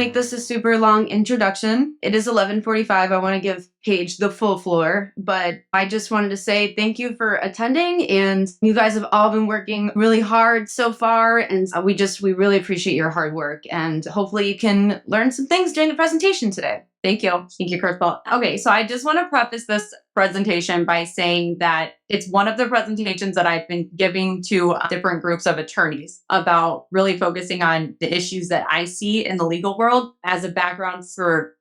make this a super long introduction. It is 11:45. I want to give Paige the full floor, but I just wanted to say thank you for attending, and you guys have all been working really hard so far, and we really appreciate your hard work, and hopefully you can learn some things during the presentation today. Thank you. Thank you, Kirsten. Okay, so I just want to preface this presentation by saying that it's one of the presentations that I've been giving to different groups of attorneys about really focusing on the issues that I see in the legal world. As a background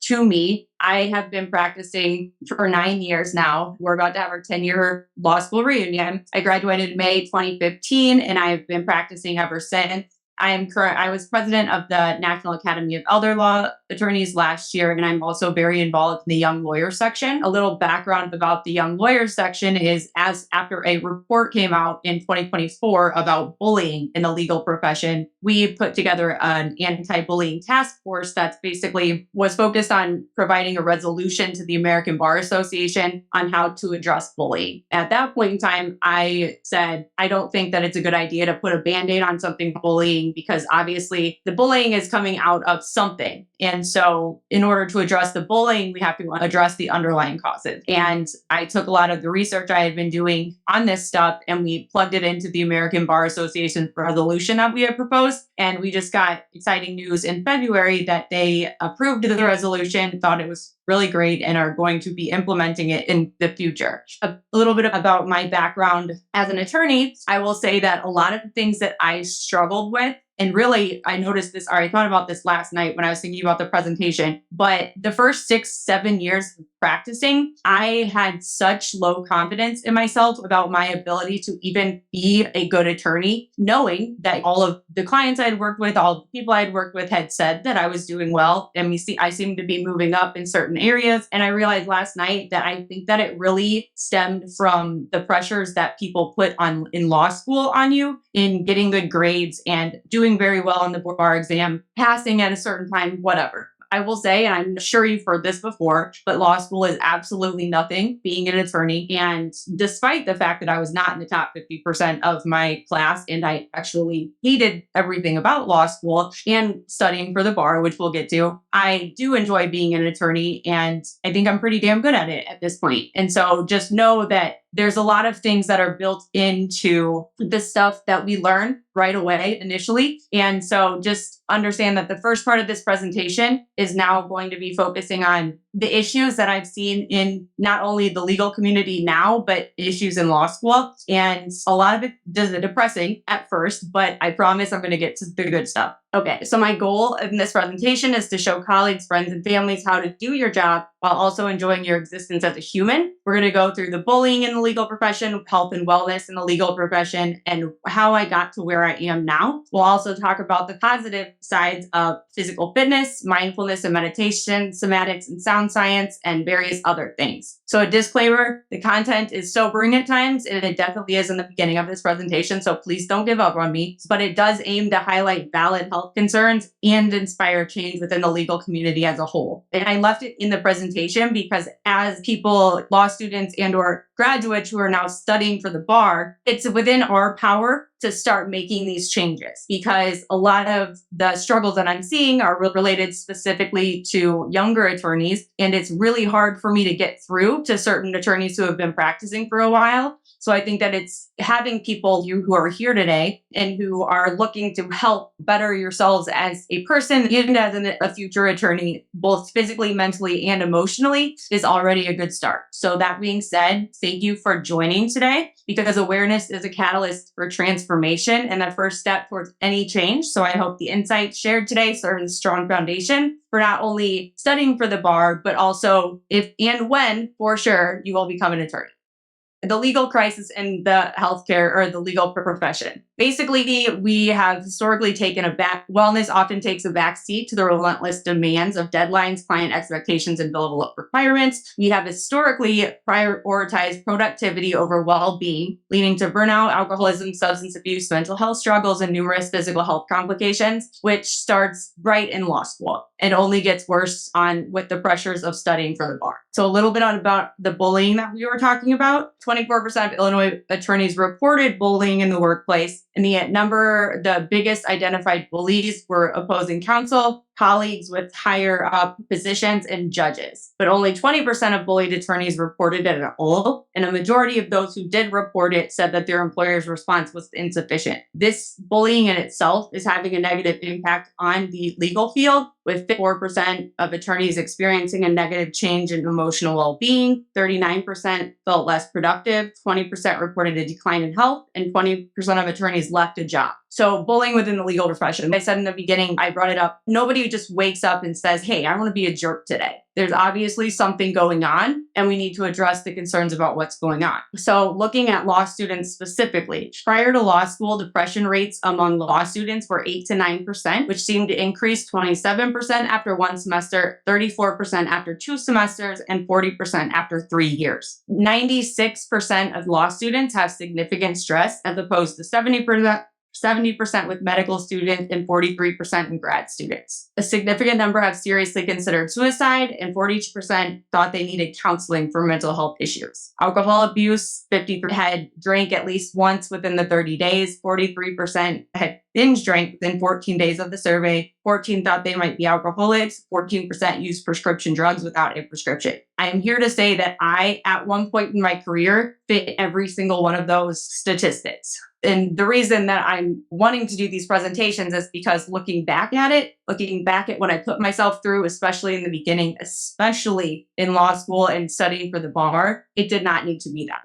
to me, I have been practicing for 9 years now. We're about to have our 10-year law school reunion. I graduated in May 2015, and I've been practicing ever since. I was president of the National Academy of Elder Law Attorneys last year, and I'm also very involved in the Young Lawyer section. A little background about the Young Lawyer section is after a report came out in 2024 about bullying in the legal profession, we put together an anti-bullying task force that basically was focused on providing a resolution to the American Bar Association on how to address bullying. At that point in time, I said, I don't think that it's a good idea to put a Band-Aid on something bullying, because obviously the bullying is coming out of something. And so in order to address the bullying, we have to address the underlying causes. And I took a lot of the research I had been doing on this stuff, and we plugged it into the American Bar Association resolution that we had proposed. And we just got exciting news in February that they approved the resolution, thought it was really great, and are going to be implementing it in the future. A little bit about my background as an attorney. I will say that a lot of the things that I struggled with, and really, I noticed this, or I thought about this last night when I was thinking about the presentation, but the first 6-7 years of practicing, I had such low confidence in myself about my ability to even be a good attorney, knowing that all of the clients I had worked with, all the people I had worked with had said that I was doing well. And I seemed to be moving up in certain areas. And I realized last night that I think that it really stemmed from the pressures that people put on in law school on you in getting good grades and doing very well on the bar exam, passing at a certain time, whatever. I will say, and I'm sure you've heard this before, but law school is absolutely nothing being an attorney. And despite the fact that I was not in the top 50% of my class, and I actually hated everything about law school and studying for the bar, which we'll get to, I do enjoy being an attorney, and I think I'm pretty damn good at it at this point. And so just know that there's a lot of things that are built into the stuff that we learn right away initially. And so just understand that the first part of this presentation is now going to be focusing on the issues that I've seen in not only the legal community now, but issues in law school. And a lot of it is depressing at first, but I promise I'm going to get to the good stuff. Okay, so my goal in this presentation is to show colleagues, friends, and families how to do your job while also enjoying your existence as a human. We're going to go through the bullying in the legal profession, health and wellness in the legal profession, and how I got to where I am now. We'll also talk about the positive sides of physical fitness, mindfulness and meditation, somatics and sound science, and various other things. So a disclaimer, the content is sobering at times, and it definitely is in the beginning of this presentation, so please don't give up on me. But it does aim to highlight valid health concerns and inspire change within the legal community as a whole. And I left it in the presentation because as people, law students and or graduates who are now studying for the bar, it's within our power to start making these changes, because a lot of the struggles that I'm seeing are related specifically to younger attorneys. And it's really hard for me to get through to certain attorneys who have been practicing for a while. So I think that it's having people who are here today and who are looking to help better yourselves as a person and as a future attorney, both physically, mentally, and emotionally, is already a good start. So that being said, thank you for joining today, because awareness is a catalyst for transformation and the first step towards any change. So I hope the insights shared today serve as a strong foundation for not only studying for the bar, but also if and when, for sure, you will become an attorney. The legal crisis in the healthcare or the legal profession. Basically, we have historically taken wellness often takes a backseat to the relentless demands of deadlines, client expectations, and billable requirements. We have historically prioritized productivity over well-being, leading to burnout, alcoholism, substance abuse, mental health struggles, and numerous physical health complications, which starts right in law school and only gets worse with the pressures of studying for the bar. So a little bit about the bullying that we were talking about. 24% of Illinois attorneys reported bullying in the workplace, and the biggest identified bullies were opposing counsel, colleagues with higher up positions, and judges. But only 20% of bullied attorneys reported it at all. And a majority of those who did report it said that their employer's response was insufficient. This bullying in itself is having a negative impact on the legal field, with 4% of attorneys experiencing a negative change in emotional well-being, 39% felt less productive, 20% reported a decline in health, and 20% of attorneys left a job. So bullying within the legal profession. I said in the beginning, I brought it up. Nobody just wakes up and says, hey, I want to be a jerk today. There's obviously something going on, and we need to address the concerns about what's going on. So looking at law students specifically, prior to law school, depression rates among law students were 8 to 9%, which seemed to increase 27% after one semester, 34% after 2 semesters, and 40% after 3 years. 96% of law students have significant stress, as opposed to 70% with medical students and 43% in grad students. A significant number have seriously considered suicide, and 42% thought they needed counseling for mental health issues. Alcohol abuse, 50% had drank at least once within the 30 days, 43% had binge drank within 14 days of the survey, 14% thought they might be alcoholics, 14% used prescription drugs without a prescription. I am here to say that I, at one point in my career, fit every single one of those statistics. And the reason that I'm wanting to do these presentations is because looking back at what I put myself through, especially in the beginning, especially in law school and studying for the bar, it did not need to be that.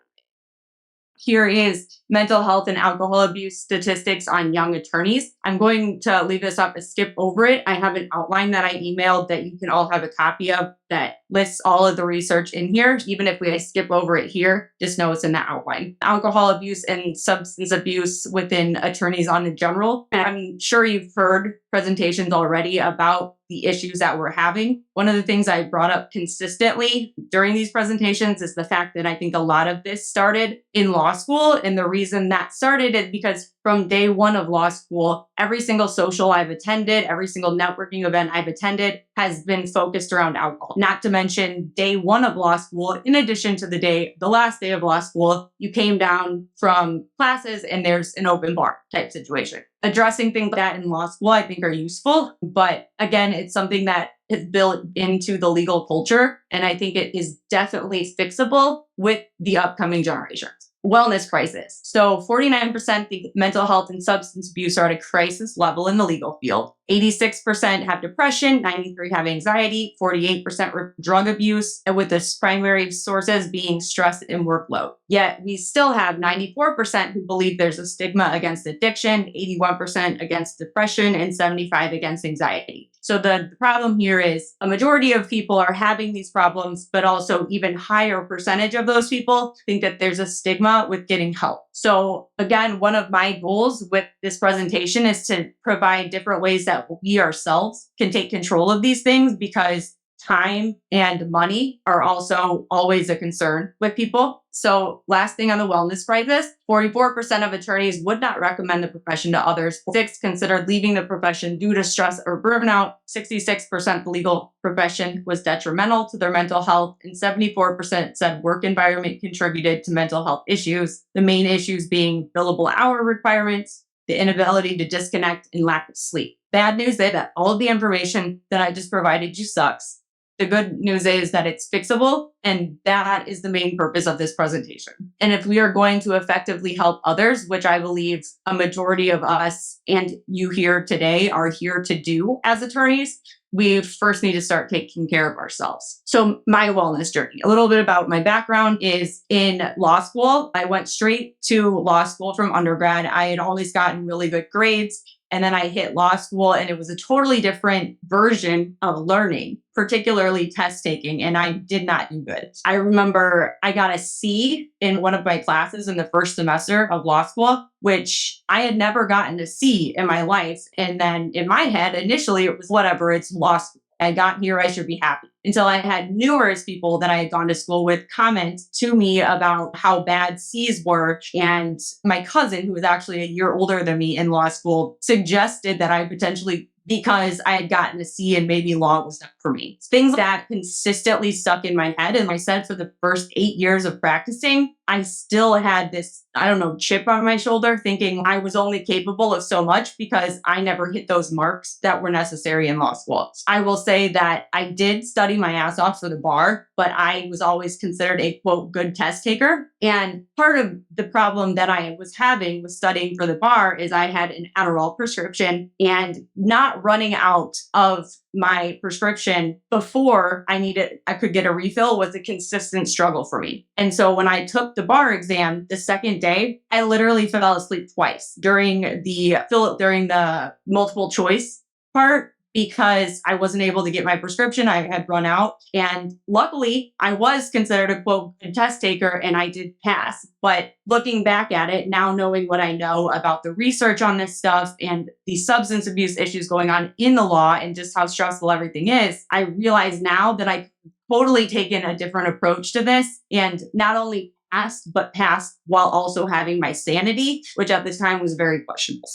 Here is mental health and alcohol abuse statistics on young attorneys. I'm going to leave this up and skip over it. I have an outline that I emailed that you can all have a copy of that lists all of the research in here. Even if we skip over it here, just know it's in the outline. Alcohol abuse and substance abuse within attorneys on in general. I'm sure you've heard presentations already about the issues that we're having. One of the things I brought up consistently during these presentations is the fact that I think a lot of this started in law school. And the reason that started is because from day one of law school, every single social I've attended, every single networking event I've attended has been focused around alcohol. Not to mention day one of law school, in addition to the last day of law school, you came down from classes and there's an open bar type situation. Addressing things like that in law school, I think, are useful. But again, it's something that is built into the legal culture. And I think it is definitely fixable with the upcoming generations. Wellness crisis. So 49% think mental health and substance abuse are at a crisis level in the legal field. 86% have depression, 93% have anxiety, 48% drug abuse, and with the primary sources being stress and workload. Yet we still have 94% who believe there's a stigma against addiction, 81% against depression, and 75% against anxiety. So the problem here is a majority of people are having these problems, but also even higher percentage of those people think that there's a stigma with getting help. So again, one of my goals with this presentation is to provide different ways that we ourselves can take control of these things, because time and money are also always a concern with people. So last thing on the wellness crisis, 44% of attorneys would not recommend the profession to others. 6% considered leaving the profession due to stress or burnout. 66% the legal profession was detrimental to their mental health, and 74% said work environment contributed to mental health issues. The main issues being billable hour requirements, the inability to disconnect, and lack of sleep. Bad news is that all of the information that I just provided you sucks. The good news is that it's fixable, and that is the main purpose of this presentation. And if we are going to effectively help others, which I believe a majority of us and you here today are here to do as attorneys, we first need to start taking care of ourselves. So my wellness journey, a little bit about my background is in law school. I went straight to law school from undergrad. I had always gotten really good grades. And then I hit law school, and it was a totally different version of learning, particularly test taking, and I did not do good. I remember I got a C in one of my classes in the first semester of law school, which I had never gotten a C in my life. And then in my head, initially it was whatever, it's law school. I got here, I should be happy. Until I had numerous people that I had gone to school with comment to me about how bad C's were. And my cousin, who was actually a year older than me in law school, suggested that I potentially, because I had gotten a C and maybe law was not for me. Things that consistently stuck in my head. And like I said, for the first 8 years of practicing, I still had this, I don't know, chip on my shoulder thinking I was only capable of so much because I never hit those marks that were necessary in law school. I will say that I did study my ass off for the bar, but I was always considered a quote good test taker. And part of the problem that I was having with studying for the bar is I had an Adderall prescription, and not running out of my prescription before I could get a refill was a consistent struggle for me. And so when I took the bar exam the second day, I literally fell asleep twice during the multiple choice part because I wasn't able to get my prescription. I had run out. And luckily, I was considered a quote good test taker and I did pass. But looking back at it, now knowing what I know about the research on this stuff and the substance abuse issues going on in the law and just how stressful everything is, I realize now that I totally taken a different approach to this and not only passed while also having my sanity, which at this time was very questionable.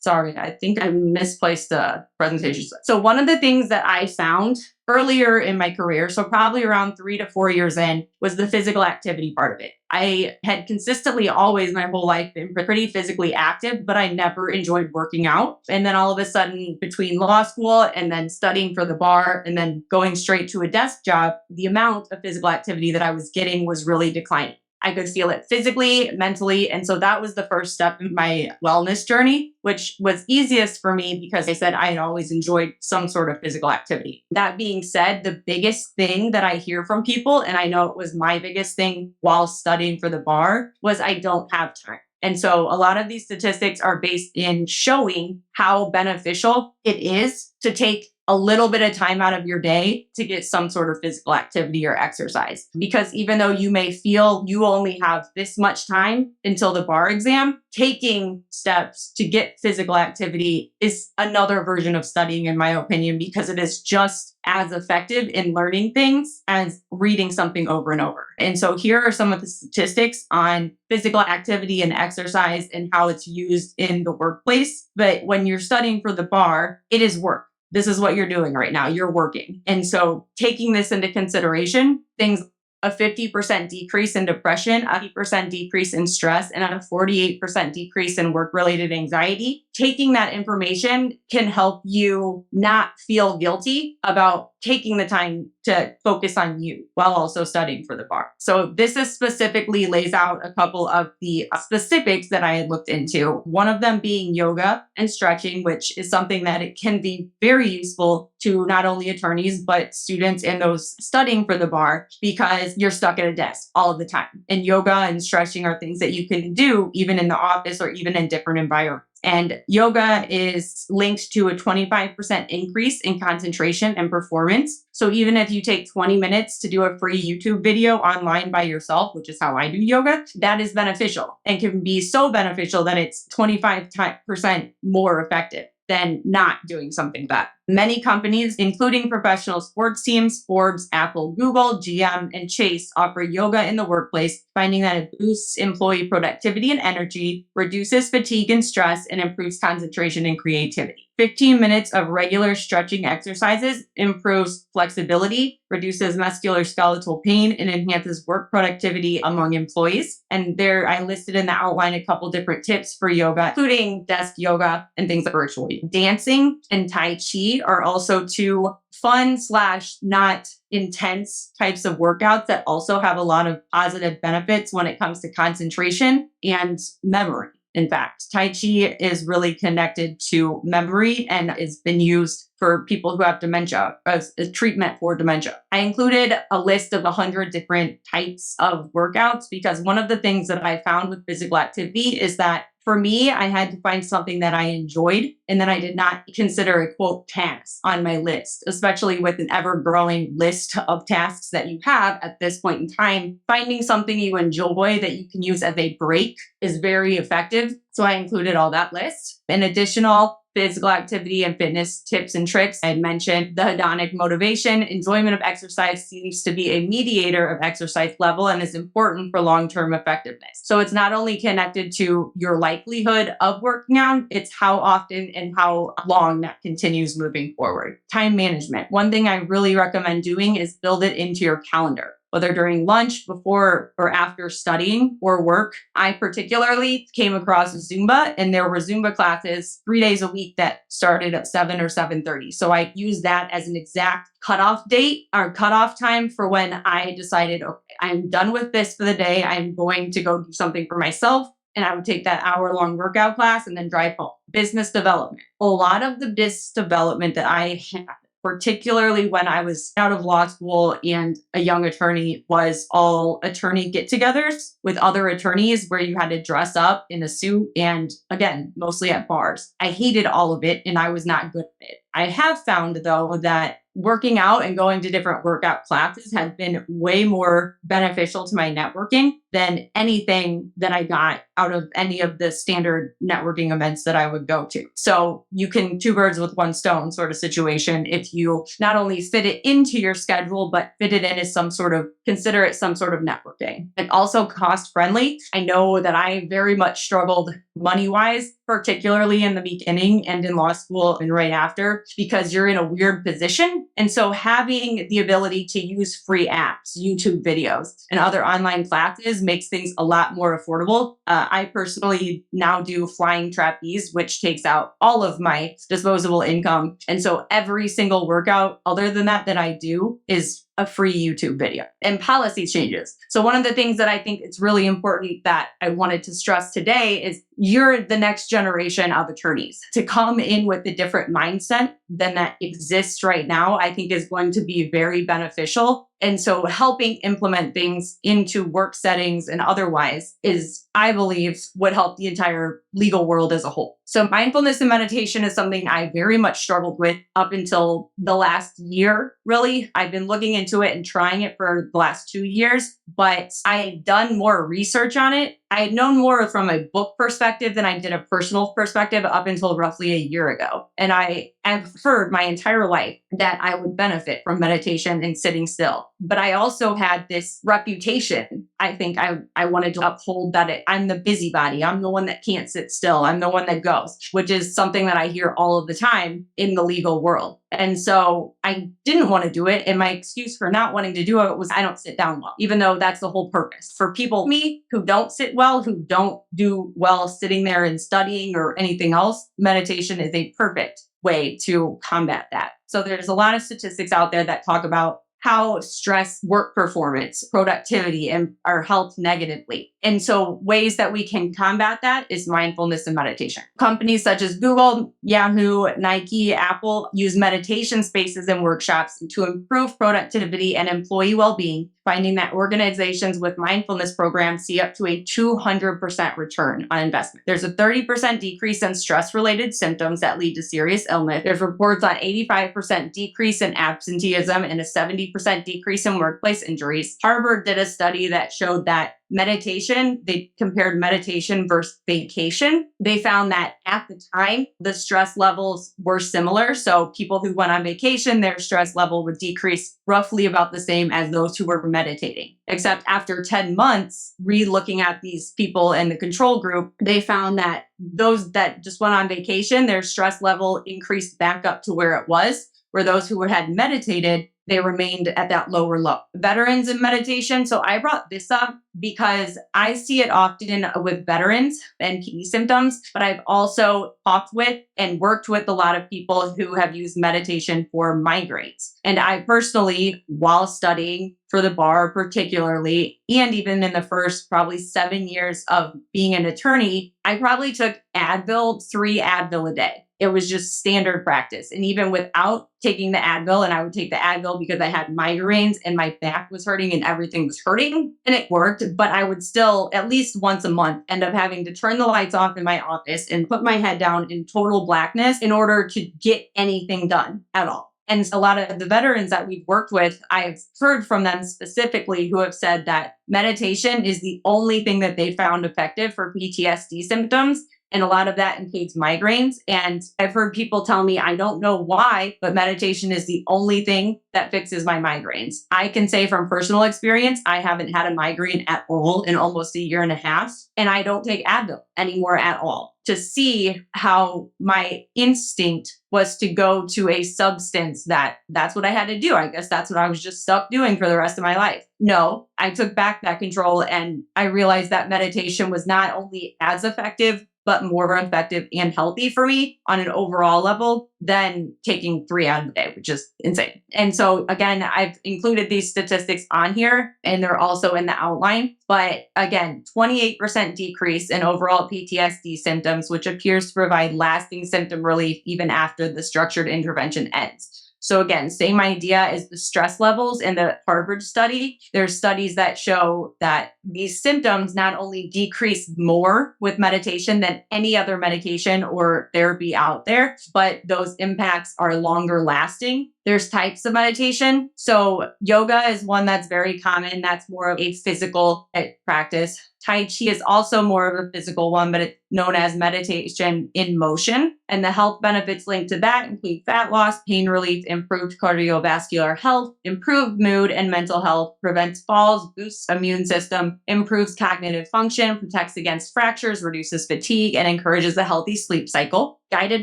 Sorry, I think I misplaced the presentation. So one of the things that I found earlier in my career, so probably around 3 to 4 years in, was the physical activity part of it. I had consistently always my whole life been pretty physically active, but I never enjoyed working out. And then all of a sudden, between law school and then studying for the bar and then going straight to a desk job, the amount of physical activity that I was getting was really declining. I could feel it physically, mentally. And so that was the first step in my wellness journey, which was easiest for me because I said I had always enjoyed some sort of physical activity. That being said, the biggest thing that I hear from people, and I know it was my biggest thing while studying for the bar, was I don't have time. And so a lot of these statistics are based in showing how beneficial it is to take a little bit of time out of your day to get some sort of physical activity or exercise. Because even though you may feel you only have this much time until the bar exam, taking steps to get physical activity is another version of studying, in my opinion, because it is just as effective in learning things as reading something over and over. And so here are some of the statistics on physical activity and exercise and how it's used in the workplace. But when you're studying for the bar, it is work. This is what you're doing right now. You're working. And so taking this into consideration, things a 50% decrease in depression, a 50% decrease in stress, and a 48% decrease in work-related anxiety. Taking that information can help you not feel guilty about taking the time to focus on you while also studying for the bar. So this is specifically lays out a couple of the specifics that I had looked into. One of them being yoga and stretching, which is something that it can be very useful to not only attorneys, but students and those studying for the bar, because you're stuck at a desk all of the time. And yoga and stretching are things that you can do even in the office or even in different environments. And yoga is linked to a 25% increase in concentration and performance. So even if you take 20 minutes to do a free YouTube video online by yourself, which is how I do yoga, that is beneficial and can be so beneficial that it's 25% more effective than not doing something bad. Many companies, including professional sports teams, Forbes, Apple, Google, GM, and Chase, offer yoga in the workplace, finding that it boosts employee productivity and energy, reduces fatigue and stress, and improves concentration and creativity. 15 minutes of regular stretching exercises improves flexibility, reduces musculoskeletal pain, and enhances work productivity among employees. And there I listed in the outline a couple different tips for yoga, including desk yoga and things like virtual yoga. Dancing and Tai Chi are also two fun / not intense types of workouts that also have a lot of positive benefits when it comes to concentration and memory. In fact, Tai Chi is really connected to memory and has been used for people who have dementia as a treatment for dementia. I included a list of 100 different types of workouts because one of the things that I found with physical activity is that for me, I had to find something that I enjoyed and that I did not consider a quote task on my list, especially with an ever growing list of tasks that you have at this point in time. Finding something you enjoy that you can use as a break is very effective. So I included all that list. In additional physical activity and fitness tips and tricks, I had mentioned the hedonic motivation. Enjoyment of exercise seems to be a mediator of exercise level and is important for long-term effectiveness. So it's not only connected to your likelihood of working out, it's how often and how long that continues moving forward. Time management. One thing I really recommend doing is build it into your calendar. whether during lunch, before or after studying or work. I particularly came across Zumba, and there were Zumba classes 3 days a week that started at 7 or 7:30. So I used that as an exact cutoff date or cutoff time for when I decided, okay, I'm done with this for the day. I'm going to go do something for myself. And I would take that hour-long workout class and then drive home. Business development. A lot of the business development that I had, particularly when I was out of law school and a young attorney, was all attorney get-togethers with other attorneys where you had to dress up in a suit and, again, mostly at bars. I hated all of it and I was not good at it. I have found, though, that working out and going to different workout classes has been way more beneficial to my networking than anything that I got out of any of the standard networking events that I would go to. So you can two birds with one stone sort of situation if you not only fit it into your schedule, but fit it in as consider it some sort of networking. And also cost friendly. I know that I very much struggled money-wise, particularly in the beginning and in law school and right after, because you're in a weird position. And so having the ability to use free apps, YouTube videos, and other online classes makes things a lot more affordable. I personally now do flying trapeze, which takes out all of my disposable income. And so every single workout other than that I do is a free YouTube video. And policy changes. So one of the things that I think it's really important that I wanted to stress today is you're the next generation of attorneys. To come in with a different mindset than that exists right now, I think is going to be very beneficial. And so helping implement things into work settings and otherwise is, I believe, would help the entire legal world as a whole. So mindfulness and meditation is something I very much struggled with up until the last year, really. I've been looking into it and trying it for the last 2 years, but I had done more research on it. I had known more from a book perspective than I did a personal perspective up until roughly a year ago. And I have heard my entire life that I would benefit from meditation and sitting still. But I also had this reputation. I think I wanted to uphold that I'm the busybody. I'm the one that can't sit still. I'm the one that goes, which is something that I hear all of the time in the legal world. And so I didn't want to do it. And my excuse for not wanting to do it was I don't sit down well, even though that's the whole purpose. For people, me, who don't sit well, who don't do well sitting there and studying or anything else, meditation is a perfect way to combat that. So there's a lot of statistics out there that talk about how stress, work performance, productivity, and are helped negatively. And so ways that we can combat that is mindfulness and meditation. Companies such as Google, Yahoo, Nike, Apple use meditation spaces and workshops to improve productivity and employee well-being, finding that organizations with mindfulness programs see up to a 200% return on investment. There's a 30% decrease in stress-related symptoms that lead to serious illness. There's reports on 85% decrease in absenteeism and a 70% decrease in workplace injuries. Harvard did a study that showed that meditation, they compared meditation versus vacation. They found that at the time, the stress levels were similar. So people who went on vacation, their stress level would decrease roughly about the same as those who were meditating. Except after 10 months, re-looking at these people in the control group, they found that those that just went on vacation, their stress level increased back up to where it was, where those who had meditated, they remained at that lower low. Veterans in meditation. So I brought this up because I see it often with veterans and PD symptoms, but I've also talked with and worked with a lot of people who have used meditation for migraines. And I personally, while studying for the bar particularly, and even in the first probably 7 years of being an attorney, I probably took Advil, 3 Advil a day. It was just standard practice. And even without taking the Advil, and I would take the Advil because I had migraines and my back was hurting and everything was hurting, and it worked, but I would still at least once a month end up having to turn the lights off in my office and put my head down in total blackness in order to get anything done at all. And a lot of the veterans that we've worked with, I've heard from them specifically who have said that meditation is the only thing that they found effective for PTSD symptoms. And a lot of that includes migraines. And I've heard people tell me, I don't know why, but meditation is the only thing that fixes my migraines. I can say from personal experience, I haven't had a migraine at all in almost a year and a half. And I don't take Advil anymore at all. To see how my instinct was to go to a substance that's what I had to do. I guess that's what I was just stuck doing for the rest of my life. No, I took back that control and I realized that meditation was not only as effective, but more effective and healthy for me on an overall level than taking 3 out of the day, which is insane. And so again, I've included these statistics on here and they're also in the outline. But again, 28% decrease in overall PTSD symptoms, which appears to provide lasting symptom relief even after the structured intervention ends. So again, same idea as the stress levels in the Harvard study. There's studies that show that these symptoms not only decrease more with meditation than any other medication or therapy out there, but those impacts are longer lasting. There's types of meditation. So yoga is one that's very common. That's more of a physical practice. Tai Chi is also more of a physical one, but it's known as meditation in motion. And the health benefits linked to that include fat loss, pain relief, improved cardiovascular health, improved mood and mental health, prevents falls, boosts immune system, improves cognitive function, protects against fractures, reduces fatigue, and encourages a healthy sleep cycle. Guided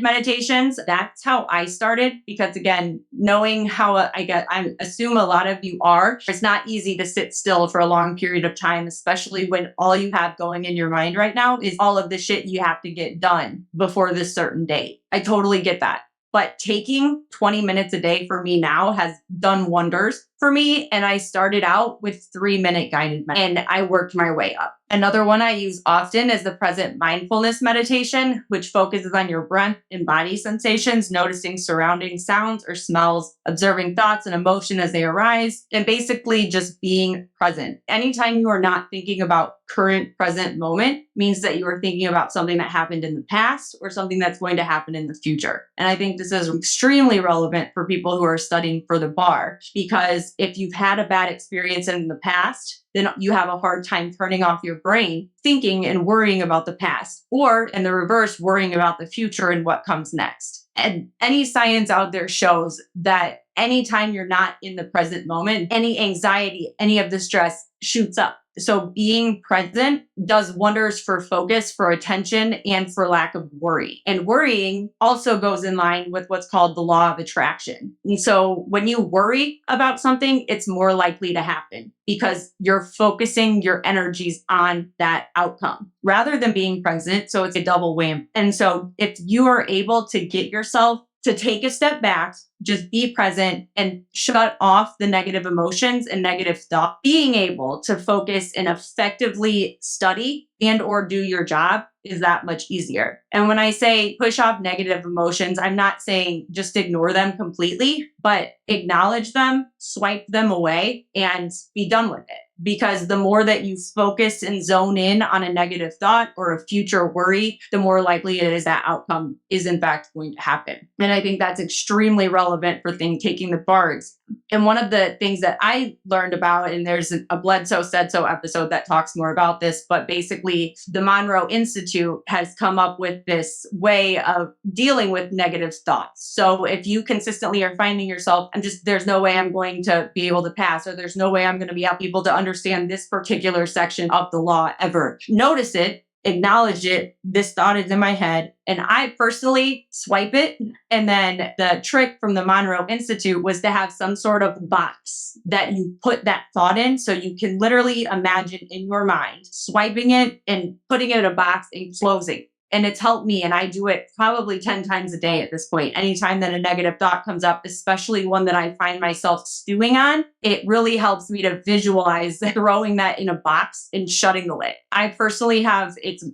meditations, that's how I started because again, knowing how I assume a lot of you are, it's not easy to sit still for a long period of time, especially when all you have going in your mind right now is all of the shit you have to get done before this certain date. I totally get that. But taking 20 minutes a day for me now has done wonders for me. And I started out with 3-minute guided and I worked my way up. Another one I use often is the present mindfulness meditation, which focuses on your breath and body sensations, noticing surrounding sounds or smells, observing thoughts and emotion as they arise, and basically just being present. Anytime you are not thinking about current present moment means that you are thinking about something that happened in the past or something that's going to happen in the future. And I think this is extremely relevant for people who are studying for the bar, because if you've had a bad experience in the past, then you have a hard time turning off your brain, thinking and worrying about the past, or in the reverse, worrying about the future and what comes next. And any science out there shows that anytime you're not in the present moment, any anxiety, any of the stress shoots up. So being present does wonders for focus, for attention, and for lack of worry. And worrying also goes in line with what's called the law of attraction. And so when you worry about something, it's more likely to happen because you're focusing your energies on that outcome rather than being present. So it's a double whammy. And so if you are able to get yourself to take a step back, just be present and shut off the negative emotions and negative thought, being able to focus and effectively study and or do your job is that much easier. And when I say push off negative emotions, I'm not saying just ignore them completely, but acknowledge them, swipe them away, and be done with it. Because the more that you focus and zone in on a negative thought or a future worry, the more likely it is that outcome is in fact going to happen. And I think that's extremely relevant for taking the bars. And one of the things that I learned about, and there's a Bledsoe Said So episode that talks more about this, but basically the Monroe Institute has come up with this way of dealing with negative thoughts. So if you consistently are finding yourself, there's no way I'm going to be able to pass, or there's no way I'm going to be able to understand this particular section of the law ever. Notice it, acknowledge it. This thought is in my head. And I personally swipe it. And then the trick from the Monroe Institute was to have some sort of box that you put that thought in. So you can literally imagine in your mind swiping it and putting it in a box and closing. And it's helped me. And I do it probably 10 times a day at this point. Anytime that a negative thought comes up, especially one that I find myself stewing on, it really helps me to visualize throwing that in a box and shutting the lid. I personally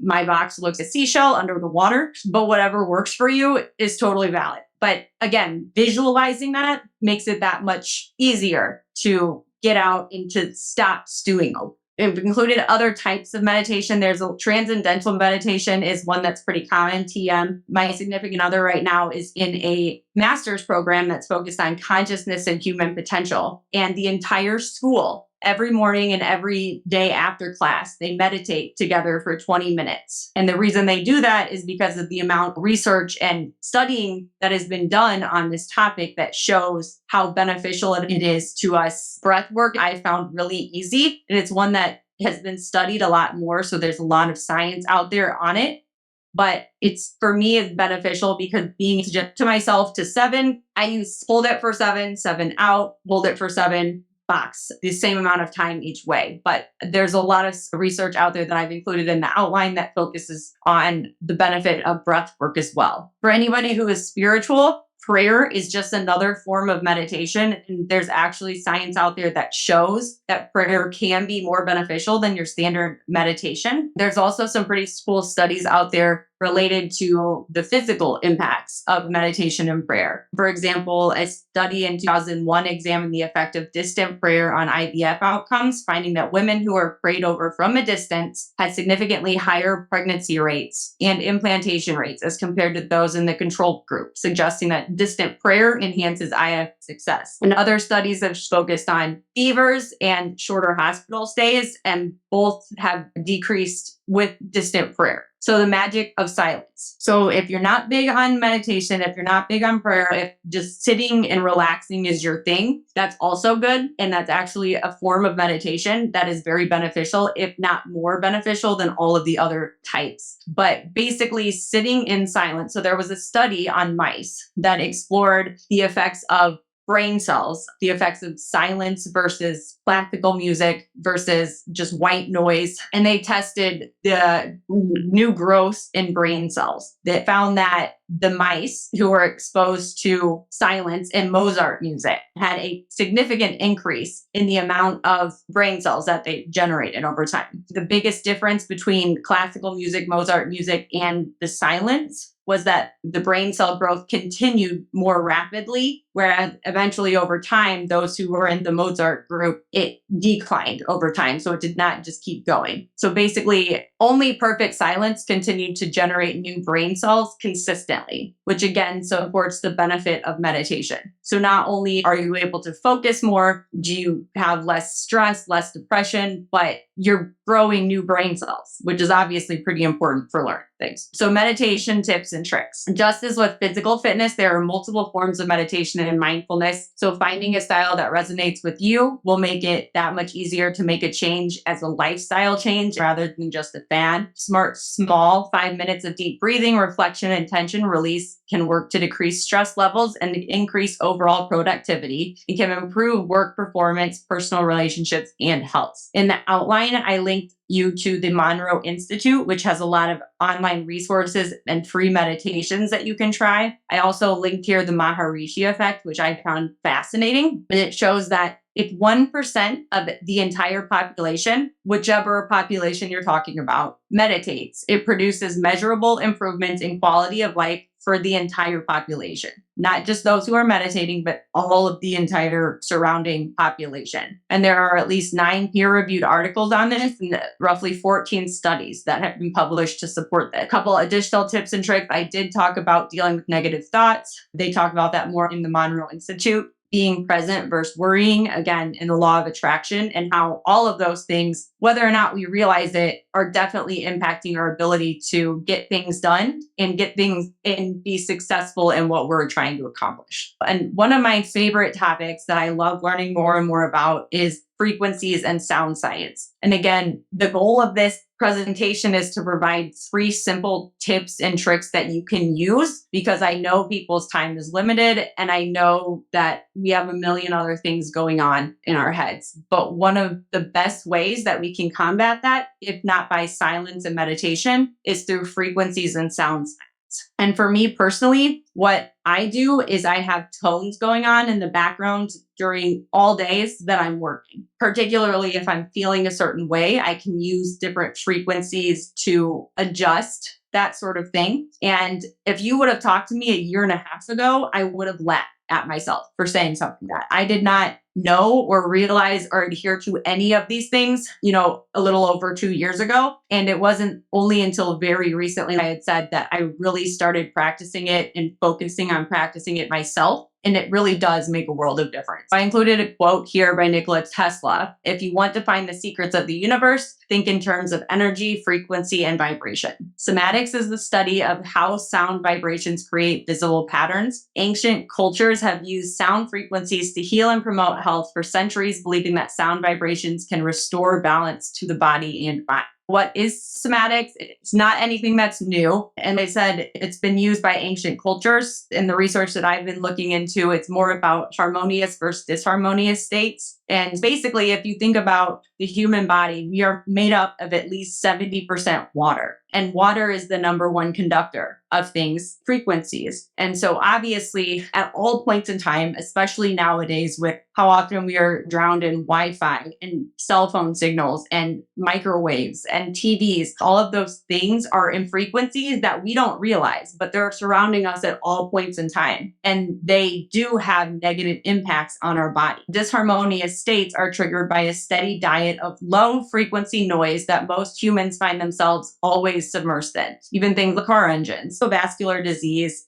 my box looks like a seashell under the water, but whatever works for you is totally valid. But again, visualizing that makes it that much easier to get out and to stop stewing over. We've included other types of meditation. There's a transcendental meditation is one that's pretty common, TM. My significant other right now is in a master's program that's focused on consciousness and human potential. And the entire school every morning and every day after class, they meditate together for 20 minutes. And the reason they do that is because of the amount of research and studying that has been done on this topic that shows how beneficial it is to us. Breath work I found really easy, and it's one that has been studied a lot more. So there's a lot of science out there on it. But it's, for me, it's beneficial because being to myself to 7, I use hold it for 7, 7 out, hold it for 7, box, the same amount of time each way. But there's a lot of research out there that I've included in the outline that focuses on the benefit of breath work as well. For anybody who is spiritual, prayer is just another form of meditation. And there's actually science out there that shows that prayer can be more beneficial than your standard meditation. There's also some pretty cool studies out there related to the physical impacts of meditation and prayer. For example, a study in 2001 examined the effect of distant prayer on IVF outcomes, finding that women who were prayed over from a distance had significantly higher pregnancy rates and implantation rates as compared to those in the control group, suggesting that distant prayer enhances IVF success. And other studies have focused on fevers and shorter hospital stays, and both have decreased with distant prayer. So the magic of silence. So if you're not big on meditation, if you're not big on prayer, if just sitting and relaxing is your thing, that's also good. And that's actually a form of meditation that is very beneficial, if not more beneficial than all of the other types. But basically sitting in silence. So there was a study on mice that explored the effects of brain cells, the effects of silence versus classical music versus just white noise. And they tested the new growth in brain cells that found that the mice who were exposed to silence and Mozart music had a significant increase in the amount of brain cells that they generated over time. The biggest difference between classical music, Mozart music, and the silence was that the brain cell growth continued more rapidly, whereas eventually over time, those who were in the Mozart group, it declined over time. So it did not just keep going. So basically, only perfect silence continued to generate new brain cells consistently, which again supports the benefit of meditation. So not only are you able to focus more, do you have less stress, less depression, but you're growing new brain cells, which is obviously pretty important for learning things. So meditation tips and tricks. Just as with physical fitness, there are multiple forms of meditation and mindfulness. So finding a style that resonates with you will make it that much easier to make a change as a lifestyle change rather than just a fad. Small 5 minutes of deep breathing, reflection, and tension release can work to decrease stress levels and increase overall productivity. It can improve work performance, personal relationships, and health. In the outline, I linked you to the Monroe Institute, which has a lot of online resources and free meditations that you can try. I also linked here the Maharishi effect, which I found fascinating. And it shows that if 1% of the entire population, whichever population you're talking about, meditates, it produces measurable improvements in quality of life for the entire population. Not just those who are meditating, but all of the entire surrounding population. And there are at least 9 peer-reviewed articles on this and roughly 14 studies that have been published to support that. A couple additional tips and tricks. I did talk about dealing with negative thoughts. They talk about that more in the Monroe Institute. Being present versus worrying, again, in the law of attraction, and how all of those things, whether or not we realize it, are definitely impacting our ability to get things done and get things and be successful in what we're trying to accomplish. And one of my favorite topics that I love learning more and more about is frequencies and sound science. And again, the goal of this presentation is to provide 3 simple tips and tricks that you can use, because I know people's time is limited and I know that we have a million other things going on in our heads. But one of the best ways that we can combat that, if not by silence and meditation, is through frequencies and sound science. And for me personally, what I do is I have tones going on in the background during all days that I'm working. Particularly if I'm feeling a certain way, I can use different frequencies to adjust that sort of thing. And if you would have talked to me a year and a half ago, I would have laughed at myself for saying something that I did not know or realize or adhere to any of these things, a little over 2 years ago. And it wasn't only until very recently I had said that I really started practicing it and focusing on practicing it myself. And it really does make a world of difference. I included a quote here by Nikola Tesla. If you want to find the secrets of the universe, think in terms of energy, frequency, and vibration. Somatics is the study of how sound vibrations create visible patterns. Ancient cultures have used sound frequencies to heal and promote health for centuries, believing that sound vibrations can restore balance to the body and mind. What is somatics? It's not anything that's new. And they said it's been used by ancient cultures. In the research that I've been looking into, it's more about harmonious versus disharmonious states. And basically, if you think about the human body, we are made up of at least 70% water. And water is the number one conductor of things, frequencies. And so obviously, at all points in time, especially nowadays with how often we are drowned in Wi-Fi and cell phone signals and microwaves and TVs, all of those things are in frequencies that we don't realize, but they're surrounding us at all points in time. And they do have negative impacts on our body. Disharmonious states are triggered by a steady diet of low frequency noise that most humans find themselves always submersed in, even things like car engines. So vascular disease,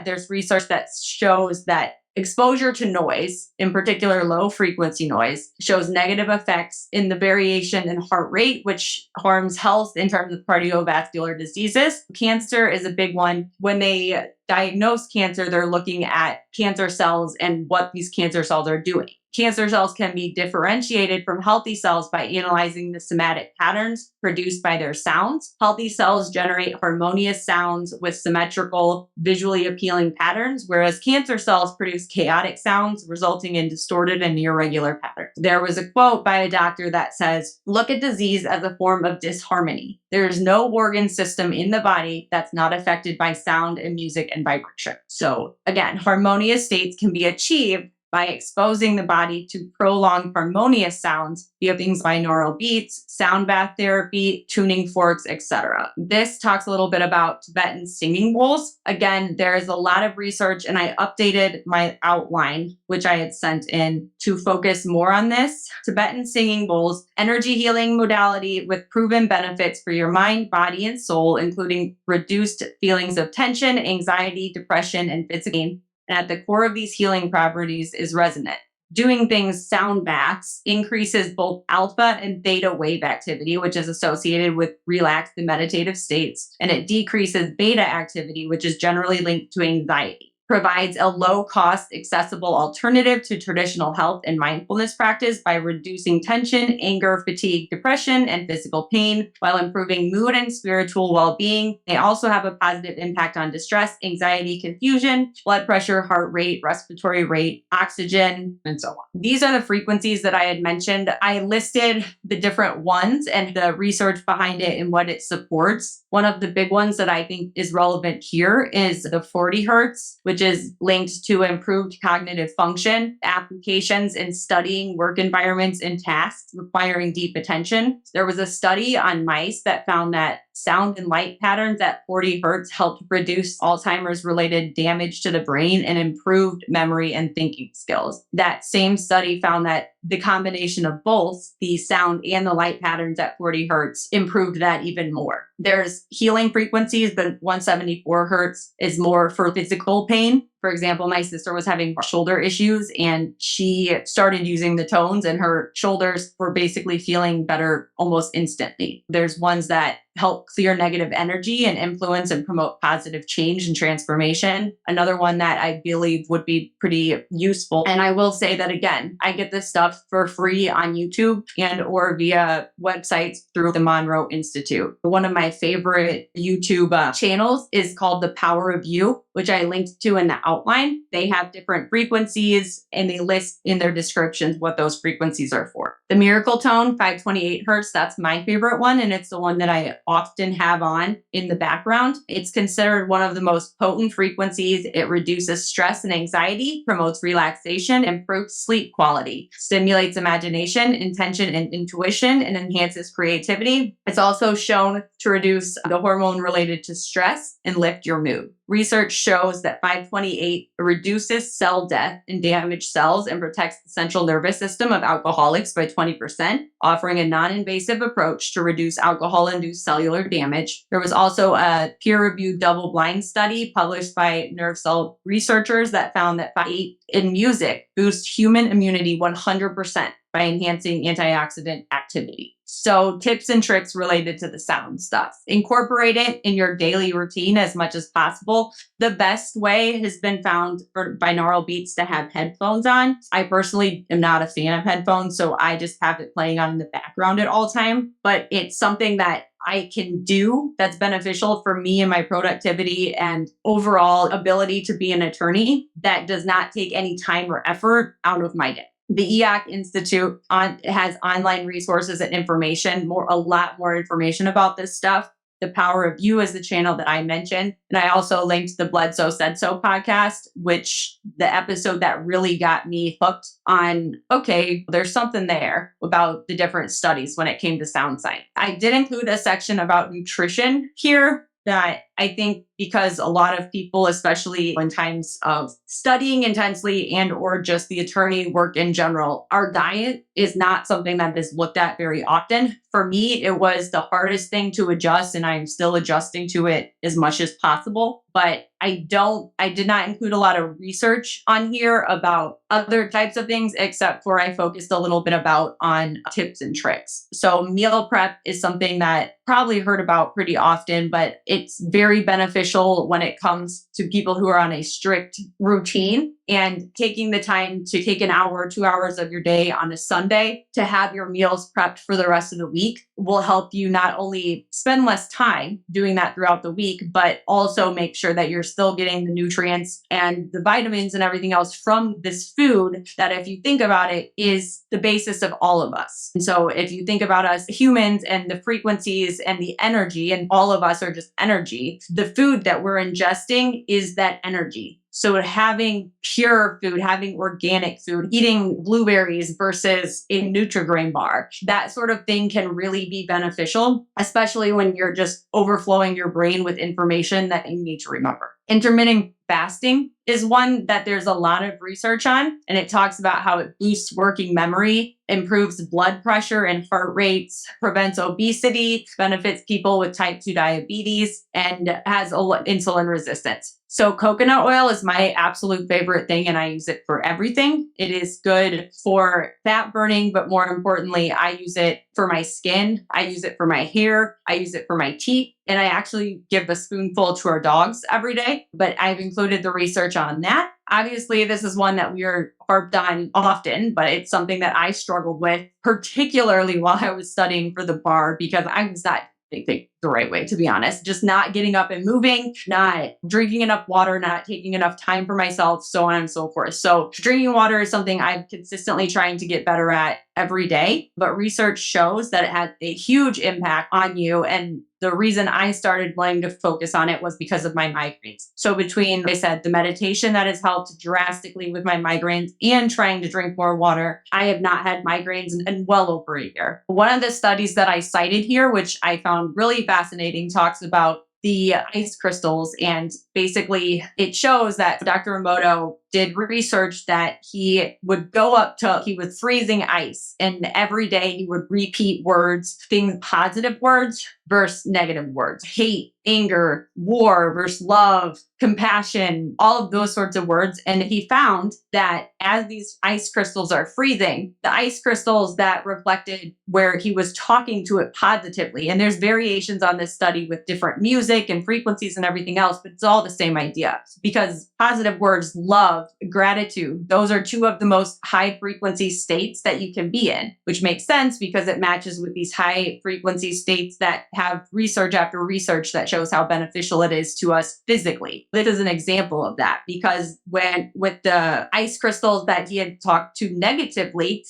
there's research that shows that exposure to noise, in particular low frequency noise, shows negative effects in the variation in heart rate, which harms health in terms of cardiovascular diseases. Cancer is a big one. When they diagnose cancer, they're looking at cancer cells and what these cancer cells are doing. Cancer cells can be differentiated from healthy cells by analyzing the somatic patterns produced by their sounds. Healthy cells generate harmonious sounds with symmetrical, visually appealing patterns, whereas cancer cells produce chaotic sounds, resulting in distorted and irregular patterns. There was a quote by a doctor that says, "Look at disease as a form of disharmony. There is no organ system in the body that's not affected by sound and music and vibration." So again, harmonious states can be achieved by exposing the body to prolonged harmonious sounds via things like binaural beats, sound bath therapy, tuning forks, etc. This talks a little bit about Tibetan singing bowls. Again, there is a lot of research, and I updated my outline, which I had sent in, to focus more on this. Tibetan singing bowls, energy healing modality with proven benefits for your mind, body, and soul, including reduced feelings of tension, anxiety, depression, and physical pain. And at the core of these healing properties is resonant. Doing things sound baths increases both alpha and theta wave activity, which is associated with relaxed and meditative states, and it decreases beta activity, which is generally linked to anxiety. Provides a low-cost, accessible alternative to traditional health and mindfulness practice by reducing tension, anger, fatigue, depression, and physical pain, while improving mood and spiritual well-being. They also have a positive impact on distress, anxiety, confusion, blood pressure, heart rate, respiratory rate, oxygen, and so on. These are the frequencies that I had mentioned. I listed the different ones and the research behind it and what it supports. One of the big ones that I think is relevant here is the 40 hertz, which is linked to improved cognitive function, applications in studying work environments and tasks requiring deep attention. There was a study on mice that found that sound and light patterns at 40 hertz helped reduce Alzheimer's related damage to the brain and improved memory and thinking skills. That same study found that the combination of both the sound and the light patterns at 40 hertz improved that even more. There's healing frequencies, but 174 hertz is more for physical pain. For example, my sister was having shoulder issues and she started using the tones and her shoulders were basically feeling better almost instantly. There's ones that help clear negative energy and influence and promote positive change and transformation. Another one that I believe would be pretty useful. And I will say that again, I get this stuff for free on YouTube and or via websites through the Monroe Institute. One of my favorite YouTube channels is called The Power of You, which I linked to in the outline. They have different frequencies and they list in their descriptions what those frequencies are for. The Miracle Tone, 528 hertz, that's my favorite one. And it's the one that I often have on in the background. It's considered one of the most potent frequencies. It reduces stress and anxiety, promotes relaxation, improves sleep quality, stimulates imagination, intention, and intuition, and enhances creativity. It's also shown to reduce the hormone related to stress and lift your mood. Research shows that 528 28 reduces cell death in damaged cells and protects the central nervous system of alcoholics by 20%, offering a non-invasive approach to reduce alcohol-induced cellular damage. There was also a peer-reviewed double-blind study published by nerve cell researchers that found that 8 in music boosts human immunity 100% by enhancing antioxidant activity. So tips and tricks related to the sound stuff. Incorporate it in your daily routine as much as possible. The best way has been found for binaural beats to have headphones on. I personally am not a fan of headphones, so I just have it playing on in the background at all time. But it's something that I can do that's beneficial for me and my productivity and overall ability to be an attorney that does not take any time or effort out of my day. The EAC Institute has online resources and information, a lot more information about this stuff. The Power of You is the channel that I mentioned. And I also linked the Bledsoe Said So podcast, which the episode that really got me hooked on, okay, there's something there about the different studies when it came to sound science. I did include a section about nutrition here that I think because a lot of people, especially in times of studying intensely and or just the attorney work in general, our diet is not something that is looked at very often. For me, it was the hardest thing to adjust, and I'm still adjusting to it as much as possible. But I did not include a lot of research on here about other types of things, except for I focused a little bit on tips and tricks. So meal prep is something that probably heard about pretty often, but it's very beneficial when it comes to people who are on a strict routine. And taking the time to take an hour, 2 hours of your day on a Sunday to have your meals prepped for the rest of the week will help you not only spend less time doing that throughout the week, but also make sure that you're still getting the nutrients and the vitamins and everything else from this food that, if you think about it, is the basis of all of us. And so if you think about us humans and the frequencies and the energy, and all of us are just energy, the food that we're ingesting is that energy. So having pure food, having organic food, eating blueberries versus a Nutri-Grain bar, that sort of thing can really be beneficial, especially when you're just overflowing your brain with information that you need to remember. Intermittent fasting is one that there's a lot of research on, and it talks about how it boosts working memory, improves blood pressure and heart rates, prevents obesity, benefits people with type 2 diabetes, and has insulin resistance. So coconut oil is my absolute favorite thing, and I use it for everything. It is good for fat burning, but more importantly, I use it for my skin. I use it for my hair. I use it for my teeth. And I actually give a spoonful to our dogs every day, but I've included the research on that. Obviously, this is one that we are harped on often, but it's something that I struggled with, particularly while I was studying for the bar, because I was not thinking the right way, to be honest. Just not getting up and moving, not drinking enough water, not taking enough time for myself, so on and so forth. So drinking water is something I'm consistently trying to get better at every day, but research shows that it has a huge impact on you. And the reason I started wanting to focus on it was because of my migraines. So between, like I said, the meditation that has helped drastically with my migraines and trying to drink more water, I have not had migraines in well over a year. One of the studies that I cited here, which I found really fascinating, talks about the ice crystals. And basically it shows that Dr. Emoto did research that he would go up to, he was freezing ice, and every day he would repeat words, things, positive words versus negative words, hate, anger, war versus love, compassion, all of those sorts of words. And he found that as these ice crystals are freezing, the ice crystals that reflected where he was talking to it positively, and there's variations on this study with different music and frequencies and everything else, but it's all the same idea, because positive words, love, gratitude, those are two of the most high frequency states that you can be in, which makes sense because it matches with these high frequency states that have research after research that shows how beneficial it is to us physically. This is an example of that, because with the ice crystals that he had talked to negatively,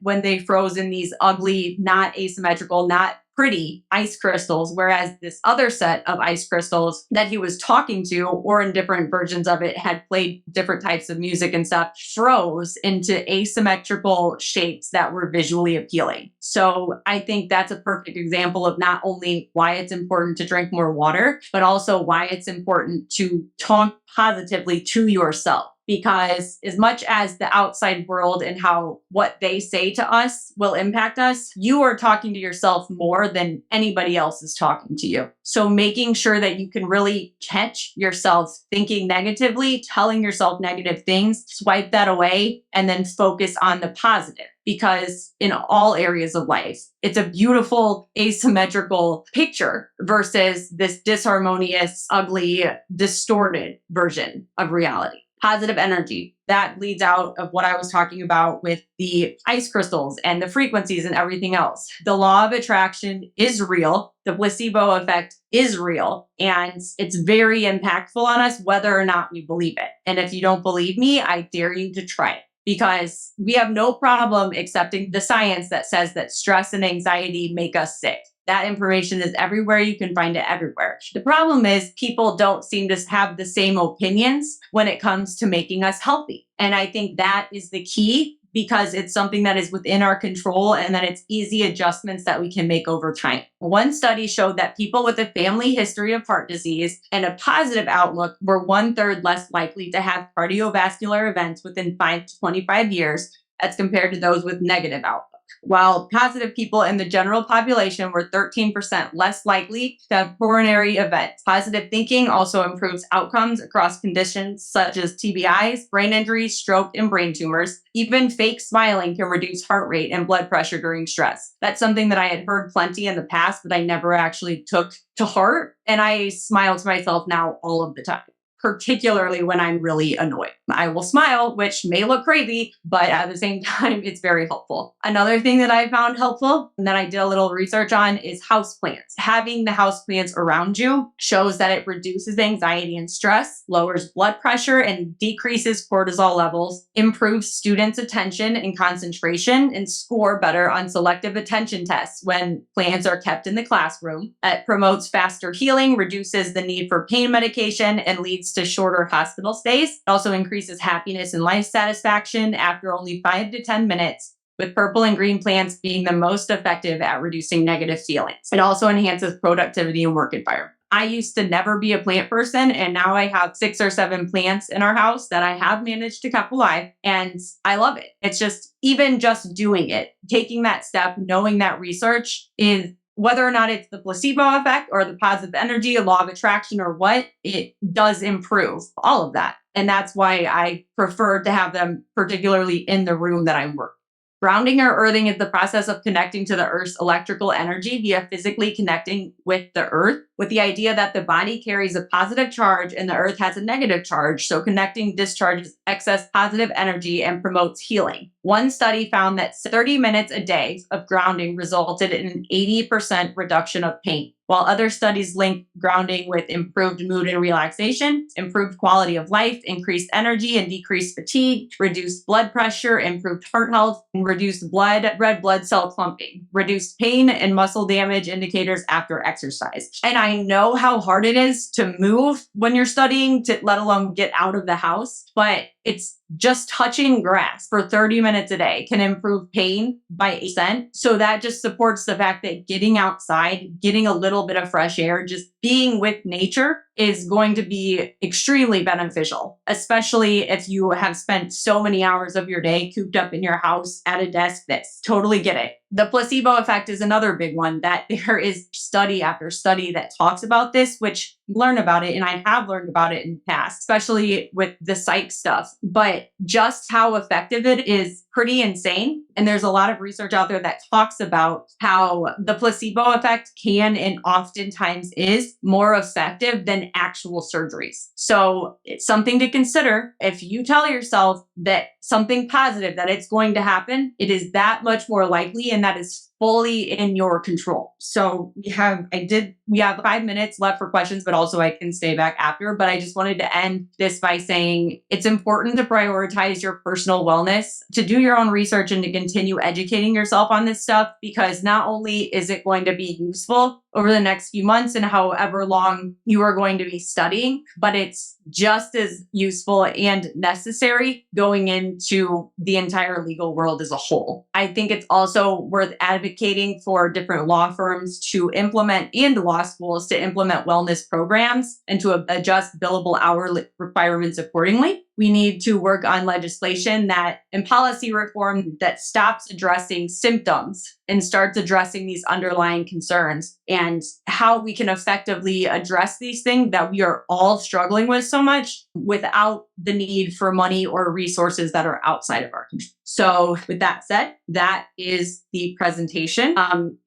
when they froze in these ugly, not asymmetrical, not pretty ice crystals, whereas this other set of ice crystals that he was talking to, or in different versions of it, had played different types of music and stuff, froze into asymmetrical shapes that were visually appealing. So I think that's a perfect example of not only why it's important to drink more water, but also why it's important to talk positively to yourself. Because as much as the outside world and how what they say to us will impact us, you are talking to yourself more than anybody else is talking to you. So making sure that you can really catch yourself thinking negatively, telling yourself negative things, swipe that away, and then focus on the positive. Because in all areas of life, it's a beautiful asymmetrical picture versus this disharmonious, ugly, distorted version of reality. Positive energy. That leads out of what I was talking about with the ice crystals and the frequencies and everything else. The law of attraction is real. The placebo effect is real. And it's very impactful on us whether or not we believe it. And if you don't believe me, I dare you to try it. Because we have no problem accepting the science that says that stress and anxiety make us sick. That information is everywhere. You can find it everywhere. The problem is people don't seem to have the same opinions when it comes to making us healthy. And I think that is the key, because it's something that is within our control and that it's easy adjustments that we can make over time. One study showed that people with a family history of heart disease and a positive outlook were 1/3 less likely to have cardiovascular events within 5 to 25 years as compared to those with negative outlook. While positive people in the general population were 13% less likely to have coronary events. Positive thinking also improves outcomes across conditions such as TBIs, brain injuries, stroke, and brain tumors. Even fake smiling can reduce heart rate and blood pressure during stress. That's something that I had heard plenty in the past, but I never actually took to heart. And I smile to myself now all of the time, particularly when I'm really annoyed. I will smile, which may look crazy, but at the same time, it's very helpful. Another thing that I found helpful and that I did a little research on is houseplants. Having the houseplants around you shows that it reduces anxiety and stress, lowers blood pressure, and decreases cortisol levels, improves students' attention and concentration, and score better on selective attention tests when plants are kept in the classroom. It promotes faster healing, reduces the need for pain medication, and leads to shorter hospital stays. It also increases happiness and life satisfaction after only 5 to 10 minutes, with purple and green plants being the most effective at reducing negative feelings. It also enhances productivity and work environment. I used to never be a plant person, and now I have 6 or 7 plants in our house that I have managed to keep alive, and I love it. It's just, even just doing it, taking that step, knowing that research is, whether or not it's the placebo effect or the positive energy, a law of attraction, or what, it does improve all of that. And that's why I prefer to have them particularly in the room that I'm working. Grounding or earthing is the process of connecting to the Earth's electrical energy via physically connecting with the Earth, with the idea that the body carries a positive charge and the Earth has a negative charge. So connecting discharges excess positive energy and promotes healing. One study found that 30 minutes a day of grounding resulted in an 80% reduction of pain, while other studies linked grounding with improved mood and relaxation, improved quality of life, increased energy and decreased fatigue, reduced blood pressure, improved heart health, and reduced red blood cell clumping, reduced pain and muscle damage indicators after exercise. And I know how hard it is to move when you're studying, to let alone get out of the house, but it's just touching grass for 30 minutes a day can improve pain by 8%. So that just supports the fact that getting outside, getting a little bit of fresh air, just being with nature is going to be extremely beneficial, especially if you have spent so many hours of your day cooped up in your house at a desk. That's totally get it. The placebo effect is another big one that there is study after study that talks about this, which learn about it. And I have learned about it in the past, especially with the psych stuff, but just how effective it is pretty insane. And there's a lot of research out there that talks about how the placebo effect can and oftentimes is more effective than actual surgeries. So it's something to consider. If you tell yourself that something positive, that it's going to happen, it is that much more likely, and that is fully in your control. So we have 5 minutes left for questions, but also I can stay back after. But I just wanted to end this by saying it's important to prioritize your personal wellness, to do your own research and to continue educating yourself on this stuff, because not only is it going to be useful over the next few months and however long you are going to be studying, but it's just as useful and necessary going into the entire legal world as a whole. I think it's also worth advocating for different law firms to implement, and law schools to implement, wellness programs and to adjust billable hour requirements accordingly. We need to work on legislation and policy reform that stops addressing symptoms and starts addressing these underlying concerns, and how we can effectively address these things that we are all struggling with so much without the need for money or resources that are outside of our control. So with that said, that is the presentation.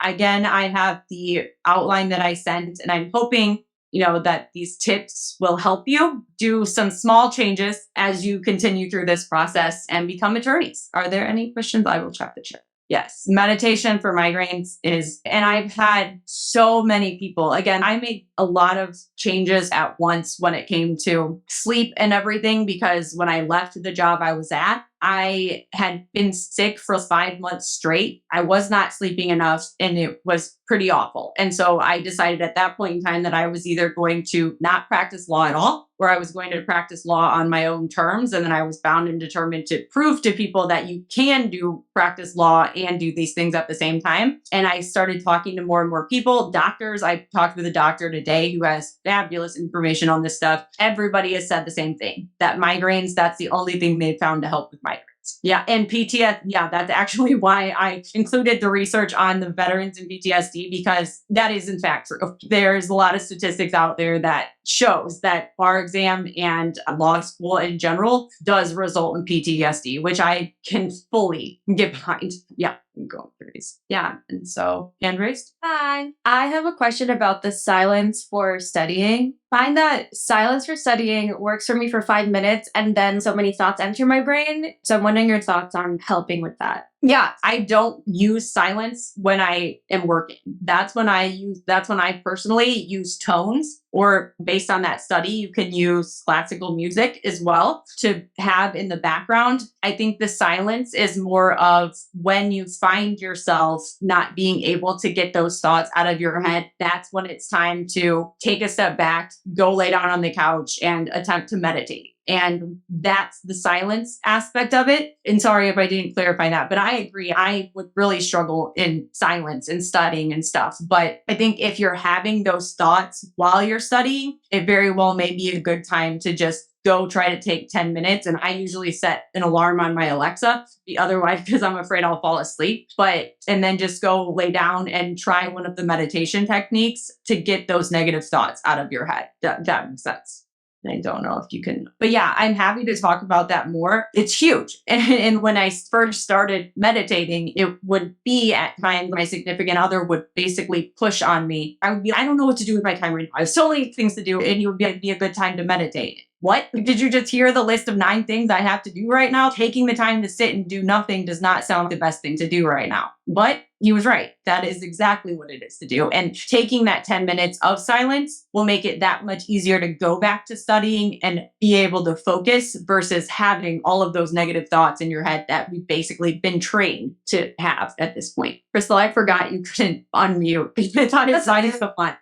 Again, I have the outline that I sent, and I'm hoping that these tips will help you do some small changes as you continue through this process and become attorneys. Are there any questions? I will check the chat. Yes, meditation for migraines and I've had so many people. Again, I made a lot of changes at once when it came to sleep and everything, because when I left the job I was at, I had been sick for 5 months straight. I was not sleeping enough, and it was pretty awful. And so I decided at that point in time that I was either going to not practice law at all, or I was going to practice law on my own terms. And then I was bound and determined to prove to people that you can practice law and do these things at the same time. And I started talking to more and more people, doctors. I talked with a doctor today who has fabulous information on this stuff. Everybody has said the same thing, that migraines, that's the only thing they've found to help with migraines. Yeah. And PTSD. Yeah. That's actually why I included the research on the veterans and PTSD, because that is in fact true. There's a lot of statistics out there that shows that bar exam and law school in general does result in PTSD, which I can fully get behind. Yeah. Go through these. Yeah. And so, hand raised. Hi. I have a question about the silence for studying. Find that silence for studying works for me for 5 minutes, and then so many thoughts enter my brain. So I'm wondering your thoughts on helping with that. Yeah, I don't use silence when I am working. That's when I personally use tones, or based on that study, you can use classical music as well to have in the background. I think the silence is more of when you find yourself not being able to get those thoughts out of your head. That's when it's time to take a step back, go lay down on the couch and attempt to meditate. And that's the silence aspect of it. And sorry if I didn't clarify that, but I agree. I would really struggle in silence and studying and stuff. But I think if you're having those thoughts while you're studying, it very well may be a good time to just go try to take 10 minutes. And I usually set an alarm on my Alexa, otherwise, because I'm afraid I'll fall asleep. And then just go lay down and try one of the meditation techniques to get those negative thoughts out of your head. That makes sense. I don't know if you can, but yeah, I'm happy to talk about that more. It's huge. And when I first started meditating, it would be at times my significant other would basically push on me. I would be, I don't know what to do with my time right now. I have so many things to do, and it would be a good time to meditate. What? Did you just hear the list of 9 things I have to do right now? Taking the time to sit and do nothing does not sound the best thing to do right now. But he was right. That is exactly what it is to do. And taking that 10 minutes of silence will make it that much easier to go back to studying and be able to focus versus having all of those negative thoughts in your head that we've basically been trained to have at this point. Crystal, I forgot you couldn't unmute. I thought it was so fun.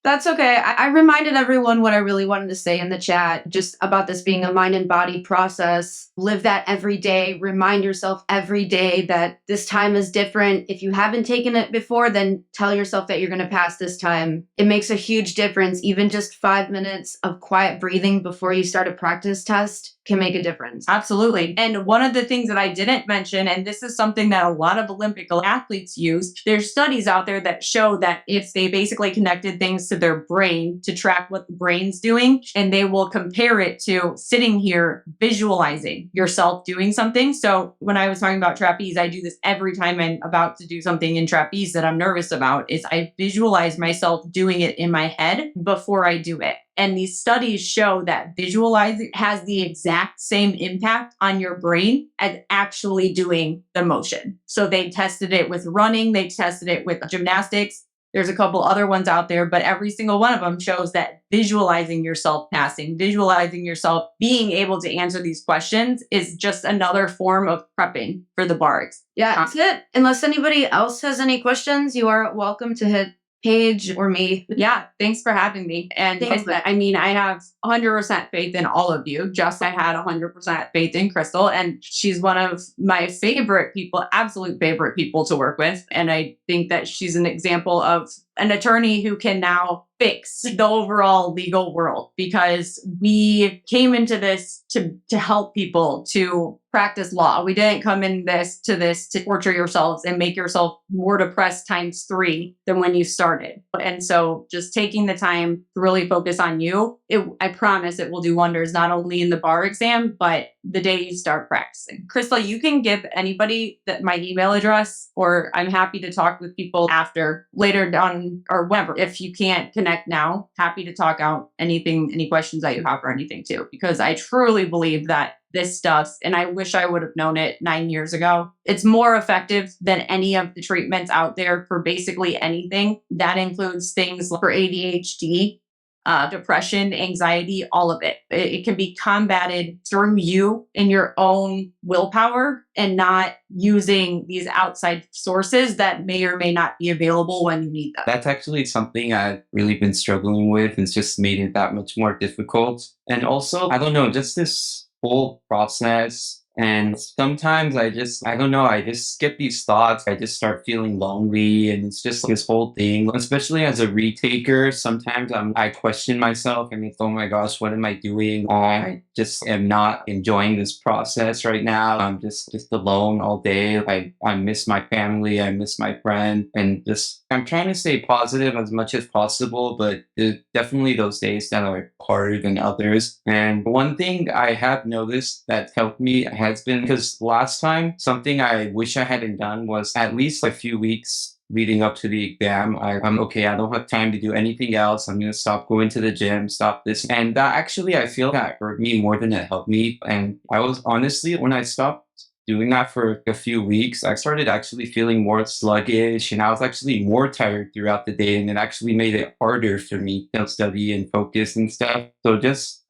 That's okay. I reminded everyone what I really wanted to say in the chat, just about this being a mind and body process. Live that every day. Remind yourself every day that this time is different. If you haven't taken it before, then tell yourself that you're going to pass this time. It makes a huge difference. Even just 5 minutes of quiet breathing before you start a practice test can make a difference. Absolutely. And one of the things that I didn't mention, and this is something that a lot of Olympic athletes use, there's studies out there that show that if they basically connected things to their brain to track what the brain's doing, and they will compare it to sitting here visualizing yourself doing something. So when I was talking about trapeze, I do this every time I'm about to do something in trapeze that I'm nervous about, is I visualize myself doing it in my head before I do it. And these studies show that visualizing has the exact same impact on your brain as actually doing the motion. So they tested it with running, they tested it with gymnastics. There's a couple other ones out there, but every single one of them shows that visualizing yourself passing, visualizing yourself being able to answer these questions is just another form of prepping for the bar exam. Yeah, that's it. Unless anybody else has any questions, you are welcome to hit Paige or me. Yeah, thanks for having me. And I mean, I have 100% faith in all of you. Just I had 100% faith in Crystal, and she's one of my favorite people, absolute favorite people to work with. And I think that she's an example of an attorney who can now fix the overall legal world, because we came into this to help people to practice law. We didn't come in this to torture yourselves and make yourself more depressed times 3 than when you started. And so just taking the time to really focus on you, I promise it will do wonders, not only in the bar exam, but the day you start practicing. Crystal, you can give anybody my email address, or I'm happy to talk with people after, later down, or whenever. If you can't connect now, happy to talk out any questions that you have or anything too, because I truly believe that this stuff, and I wish I would have known it 9 years ago, it's more effective than any of the treatments out there for basically anything. That includes things for ADHD, depression, anxiety, all of it. It can be combated through you and your own willpower, and not using these outside sources that may or may not be available when you need them. That's actually something I've really been struggling with. It's just made it that much more difficult. And also, I don't know, just this whole process. And sometimes I don't know, I just get these thoughts. I just start feeling lonely. And it's just this whole thing, especially as a retaker. Sometimes I question myself and it's, oh my gosh, what am I doing? I just am not enjoying this process right now. I'm just alone all day. I miss my family. I miss my friend. And I'm trying to stay positive as much as possible, but there's definitely those days that are harder than others. And one thing I have noticed that's helped me has been, because last time, something I wish I hadn't done was at least a few weeks leading up to the exam, I'm okay, I don't have time to do anything else. I'm going to stop going to the gym, stop this. And that actually, I feel that hurt me more than it helped me. And I was honestly, when I stopped doing that for a few weeks, I started actually feeling more sluggish, and I was actually more tired throughout the day, and it actually made it harder for me to study and focus and stuff. So just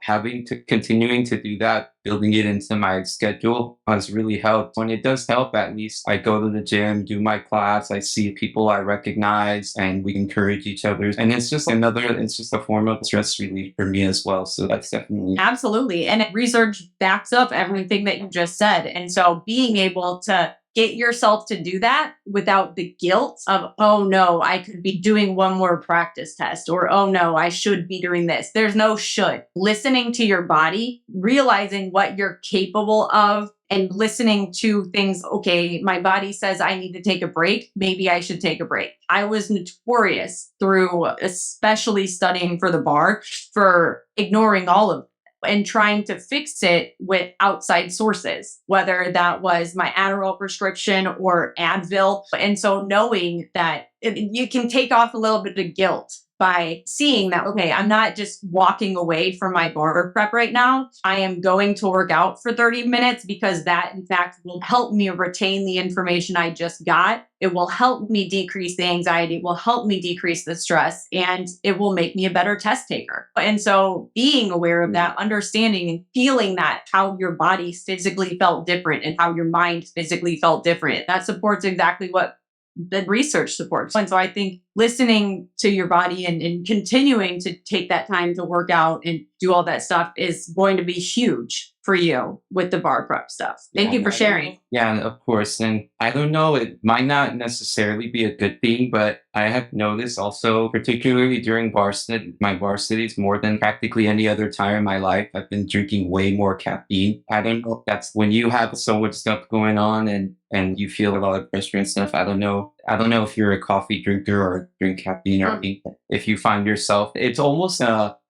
continuing to do that, building it into my schedule has really helped. When it does help, at least I go to the gym, do my class, I see people I recognize, and we encourage each other. And it's just a form of stress relief for me as well. So that's definitely. Absolutely. And research backs up everything that you just said. And so being able to get yourself to do that without the guilt of, oh no, I could be doing one more practice test, or oh no, I should be doing this. There's no should. Listening to your body, realizing what you're capable of, and listening to things. Okay, my body says I need to take a break. Maybe I should take a break. I was notorious, through especially studying for the bar, for ignoring all of it and trying to fix it with outside sources, whether that was my Adderall prescription or Advil. And so knowing that you can take off a little bit of guilt by seeing that, okay, I'm not just walking away from my bar prep right now. I am going to work out for 30 minutes, because that, in fact, will help me retain the information I just got. It will help me decrease the anxiety, it will help me decrease the stress, and it will make me a better test taker. And so being aware of that, understanding and feeling that, how your body physically felt different and how your mind physically felt different, that supports exactly what the research supports. And so I think listening to your body and continuing to take that time to work out and do all that stuff is going to be huge for you with the bar prep stuff. Thank you for sharing. Yeah, of course. And I don't know, it might not necessarily be a good thing, but I have noticed also, particularly during my varsities, more than practically any other time in my life, I've been drinking way more caffeine. I don't know if that's when you have so much stuff going on and you feel a lot of pressure and stuff. I don't know. I don't know if you're a coffee drinker or drink caffeine or anything. If you find yourself, it's almost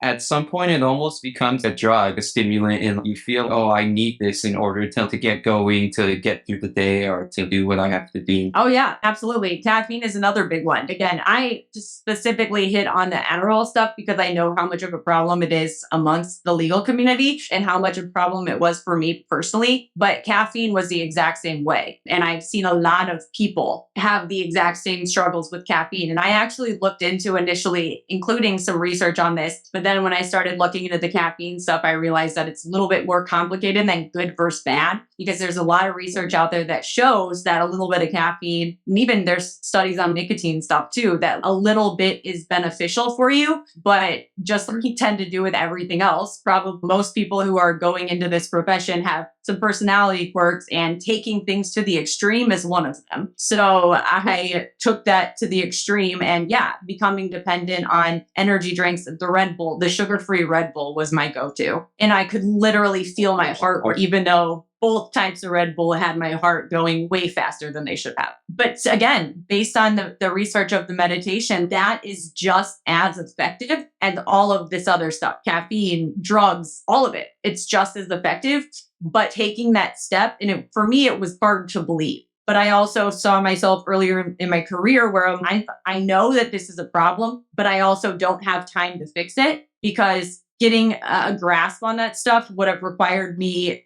at some point it almost becomes a drug, a stimulant, and you feel, oh, I need this in order to get going, to get through the day, or to do what I have to do. Oh, yeah, absolutely. Caffeine is another big one. Again, I just specifically hit on the Adderall stuff because I know how much of a problem it is amongst the legal community and how much of a problem it was for me personally. But caffeine was the exact same way. And I've seen a lot of people have the exact same struggles with caffeine. And I actually looked into initially including some research on this. But then when I started looking into the caffeine stuff, I realized that it's a little bit more complicated than good versus bad, because there's a lot of research out there that shows that a little bit of caffeine, and even there's studies on nicotine stuff too, that a little bit is beneficial for you. But just like you tend to do with everything else, probably most people who are going into this profession have some personality quirks, and taking things to the extreme is one of them. So I took that to the extreme, and yeah, becoming dependent on energy drinks. The Red Bull, the sugar-free Red Bull was my go-to. And I could literally feel my heart, even though both types of Red Bull had my heart going way faster than they should have. But again, based on the research of the meditation, that is just as effective as all of this other stuff, caffeine, drugs, all of it. It's just as effective. But taking that step, and for me, it was hard to believe. But I also saw myself earlier in my career where I know that this is a problem, but I also don't have time to fix it, because getting a grasp on that stuff would have required me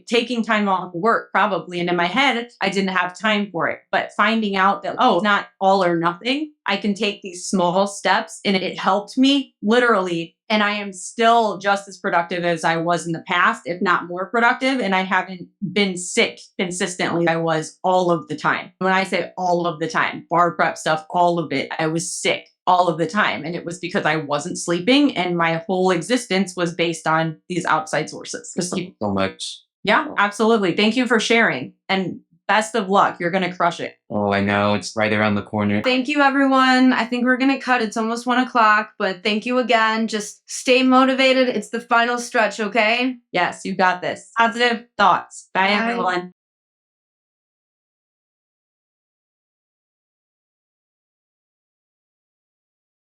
taking time off work probably. And in my head, I didn't have time for it. But finding out that, oh, it's not all or nothing. I can take these small steps, and it helped me literally. And I am still just as productive as I was in the past, if not more productive. And I haven't been sick consistently. I was all of the time. When I say all of the time, bar prep stuff, all of it, I was sick all of the time. And it was because I wasn't sleeping, and my whole existence was based on these outside sources. Thank you so much. Yeah, absolutely. Thank you for sharing. And best of luck. You're going to crush it. Oh, I know. It's right around the corner. Thank you, everyone. I think we're going to cut. It's almost 1:00, but thank you again. Just stay motivated. It's the final stretch, okay? Yes, you got this. Positive thoughts. Bye, Bye. everyone.